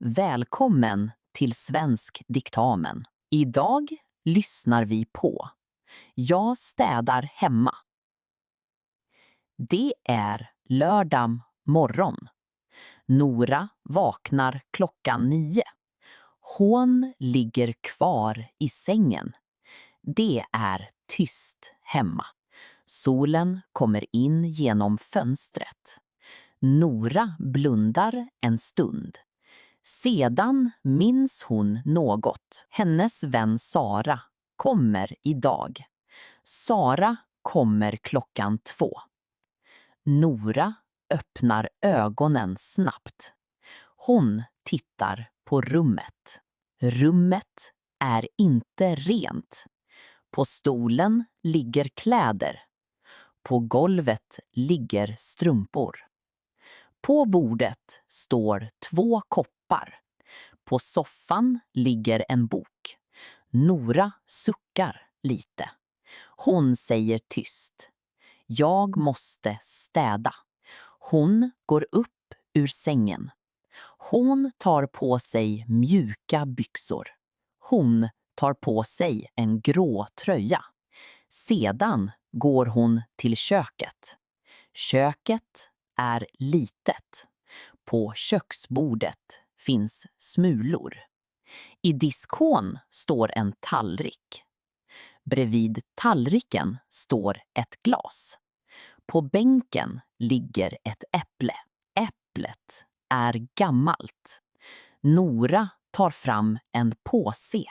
Välkommen till Svensk diktamen. Idag lyssnar vi på Jag städar hemma. Det är lördag morgon. Nora vaknar klockan 9. Hon ligger kvar i sängen. Det är tyst hemma. Solen kommer in genom fönstret. Nora blundar en stund. Sedan minns hon något. Hennes vän Sara kommer idag. Sara kommer klockan 2. Nora öppnar ögonen snabbt. Hon tittar på rummet. Rummet är inte rent. På stolen ligger kläder. På golvet ligger strumpor. På bordet står 2 koppar. På soffan ligger en bok. Nora suckar lite. Hon säger tyst. Jag måste städa. Hon går upp ur sängen. Hon tar på sig mjuka byxor. Hon tar på sig en grå tröja. Sedan går hon till köket. Köket är litet. På köksbordet finns smulor. I diskon står en tallrik. Bredvid tallriken står ett glas. På bänken ligger ett äpple. Äpplet är gammalt. Nora tar fram en påse.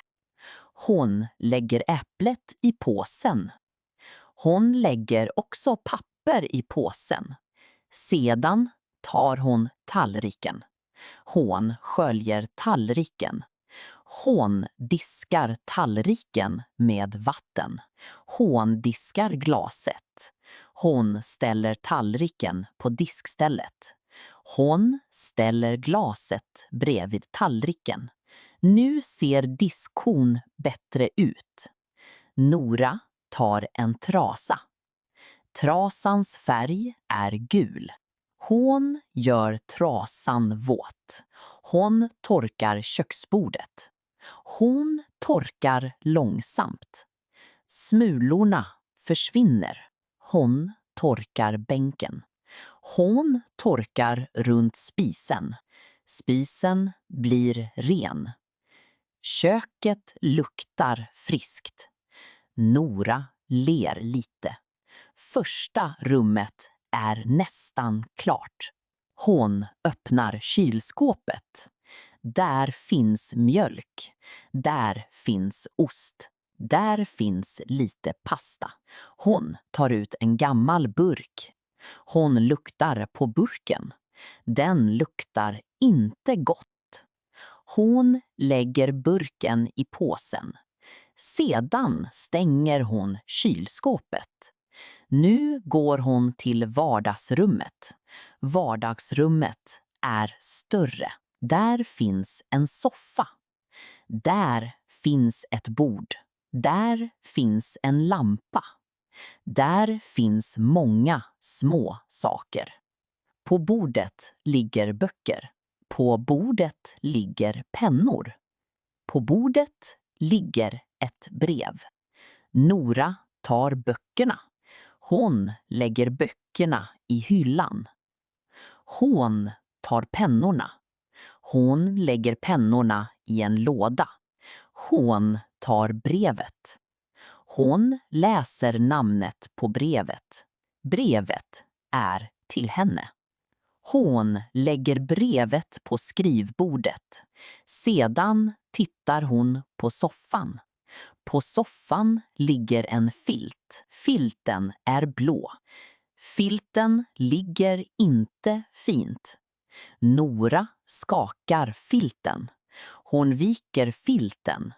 Hon lägger äpplet i påsen. Hon lägger också papper i påsen. Sedan tar hon tallriken. Hon sköljer tallriken. Hon diskar tallriken med vatten. Hon diskar glaset. Hon ställer tallriken på diskstället. Hon ställer glaset bredvid tallriken. Nu ser diskon bättre ut. Nora tar en trasa. Trasans färg är gul. Hon gör trasan våt. Hon torkar köksbordet. Hon torkar långsamt. Smulorna försvinner. Hon torkar bänken. Hon torkar runt spisen. Spisen blir ren. Köket luktar friskt. Nora ler lite. Första rummet är nästan klart. Hon öppnar kylskåpet. Där finns mjölk. Där finns ost. Där finns lite pasta. Hon tar ut en gammal burk. Hon luktar på burken. Den luktar inte gott. Hon lägger burken i påsen. Sedan stänger hon kylskåpet. Nu går hon till vardagsrummet. Vardagsrummet är större. Där finns en soffa. Där finns ett bord. Där finns en lampa. Där finns många små saker. På bordet ligger böcker. På bordet ligger pennor. På bordet ligger ett brev. Nora tar böckerna. Hon lägger böckerna i hyllan. Hon tar pennorna. Hon lägger pennorna i en låda. Hon tar brevet. Hon läser namnet på brevet. Brevet är till henne. Hon lägger brevet på skrivbordet. Sedan tittar hon på soffan. På soffan ligger en filt. Filten är blå. Filten ligger inte fint. Nora skakar filten. Hon viker filten.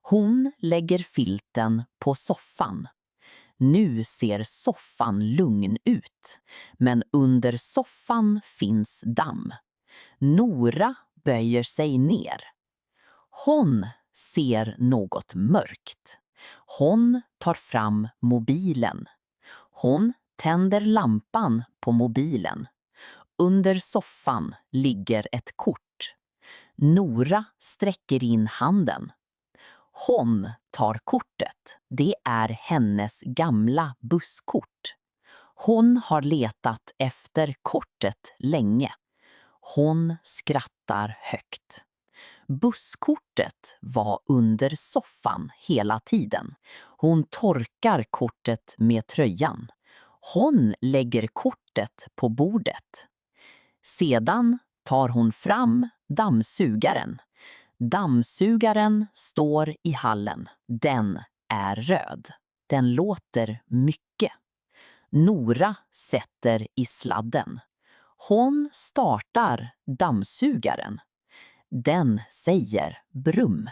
Hon lägger filten på soffan. Nu ser soffan lugn ut, men under soffan finns damm. Nora böjer sig ner. Hon ser något mörkt. Hon tar fram mobilen. Hon tänder lampan på mobilen. Under soffan ligger ett kort. Nora sträcker in handen. Hon tar kortet. Det är hennes gamla busskort. Hon har letat efter kortet länge. Hon skrattar högt. Busskortet var under soffan hela tiden. Hon torkar kortet med tröjan. Hon lägger kortet på bordet. Sedan tar hon fram dammsugaren. Dammsugaren står i hallen. Den är röd. Den låter mycket. Nora sätter i sladden. Hon startar dammsugaren. Den säger brum.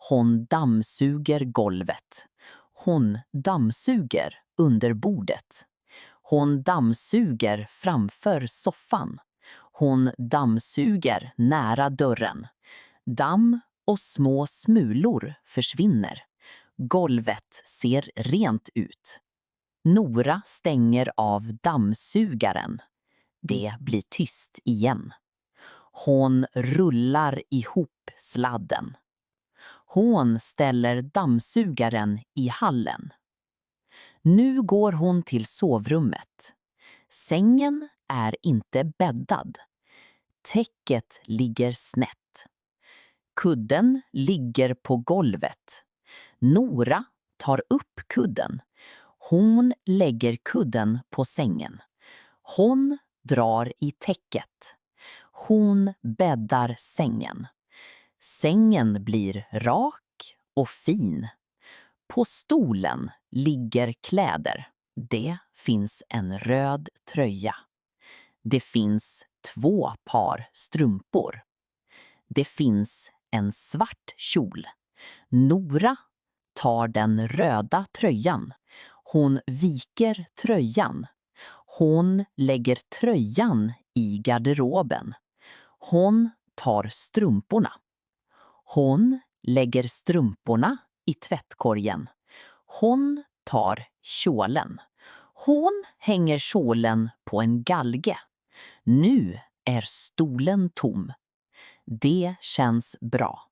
Hon dammsuger golvet. Hon dammsuger under bordet. Hon dammsuger framför soffan. Hon dammsuger nära dörren. Damm och små smulor försvinner. Golvet ser rent ut. Nora stänger av dammsugaren. Det blir tyst igen. Hon rullar ihop sladden. Hon ställer dammsugaren i hallen. Nu går hon till sovrummet. Sängen är inte bäddad. Täcket ligger snett. Kudden ligger på golvet. Nora tar upp kudden. Hon lägger kudden på sängen. Hon drar i täcket. Hon bäddar sängen. Sängen blir rak och fin. På stolen ligger kläder. Det finns en röd tröja. Det finns 2 par strumpor. Det finns en svart kjol. Nora tar den röda tröjan. Hon viker tröjan. Hon lägger tröjan i garderoben. Hon tar strumporna. Hon lägger strumporna i tvättkorgen. Hon tar kjolen. Hon hänger kjolen på en galge. Nu är stolen tom. Det känns bra.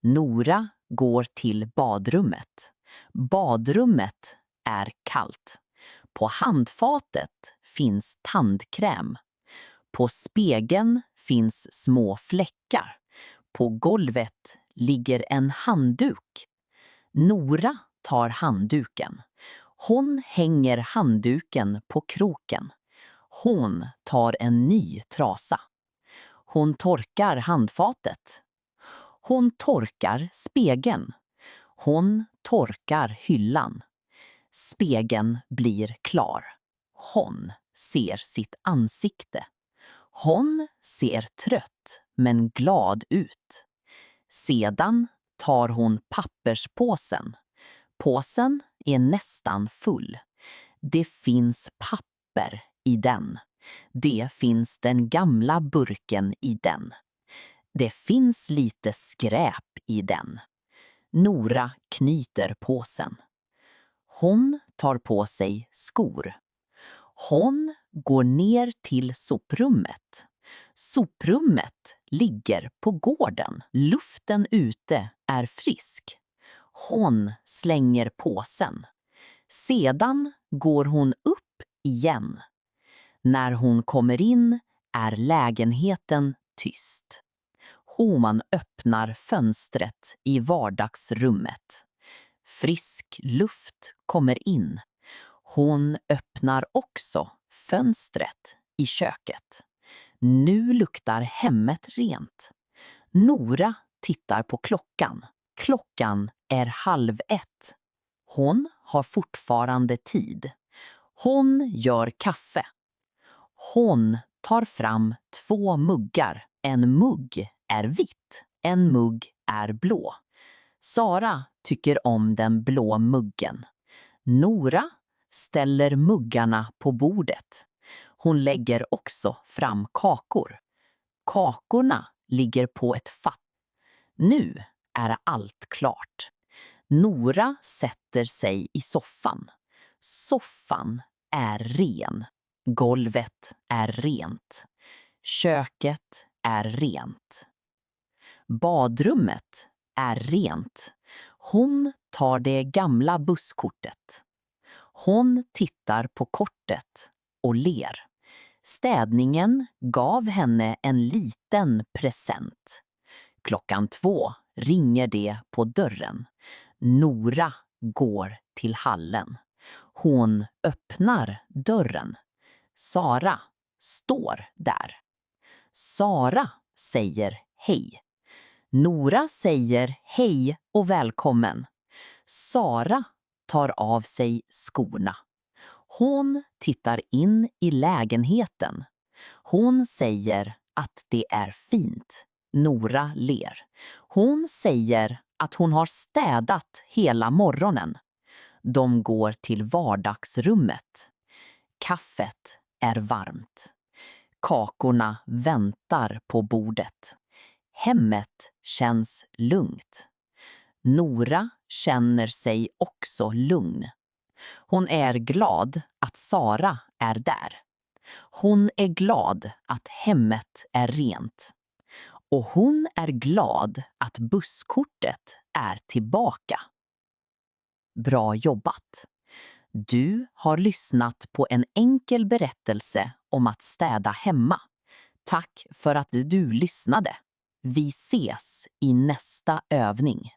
Nora går till badrummet. Badrummet är kallt. På handfatet finns tandkräm. På spegeln finns små fläckar. På golvet ligger en handduk. Nora tar handduken. Hon hänger handduken på kroken. Hon tar en ny trasa. Hon torkar handfatet. Hon torkar spegeln. Hon torkar hyllan. Spegeln blir klar. Hon ser sitt ansikte. Hon ser trött men glad ut. Sedan tar hon papperspåsen. Påsen är nästan full. Det finns papper i den. Det finns den gamla burken i den. Det finns lite skräp i den. Nora knyter påsen. Hon tar på sig skor. Hon går ner till soprummet. Soprummet ligger på gården. Luften ute är frisk. Hon slänger påsen. Sedan går hon upp igen. När hon kommer in är lägenheten tyst. Hon öppnar fönstret i vardagsrummet. Frisk luft kommer in. Hon öppnar också fönstret i köket. Nu luktar hemmet rent. Nora tittar på klockan. Klockan är 12:30. Hon har fortfarande tid. Hon gör kaffe. Hon tar fram 2 muggar. En mugg är vitt. En mugg är blå. Sara tycker om den blå muggen. Nora ställer muggarna på bordet. Hon lägger också fram kakor. Kakorna ligger på ett fatt. Nu är allt klart. Nora sätter sig i soffan. Soffan är ren. Golvet är rent. Köket är rent. Badrummet är rent. Hon tar det gamla busskortet. Hon tittar på kortet och ler. Städningen gav henne en liten present. 2:00 ringer det på dörren. Nora går till hallen. Hon öppnar dörren. Sara står där. Sara säger hej. Nora säger hej och välkommen. Sara tar av sig skorna. Hon tittar in i lägenheten. Hon säger att det är fint. Nora ler. Hon säger att hon har städat hela morgonen. De går till vardagsrummet. Kaffet är varmt. Kakorna väntar på bordet. Hemmet känns lugnt. Nora känner sig också lugn. Hon är glad att Sara är där. Hon är glad att hemmet är rent. Och hon är glad att busskortet är tillbaka. Bra jobbat! Du har lyssnat på en enkel berättelse om att städa hemma. Tack för att du lyssnade. Vi ses i nästa övning.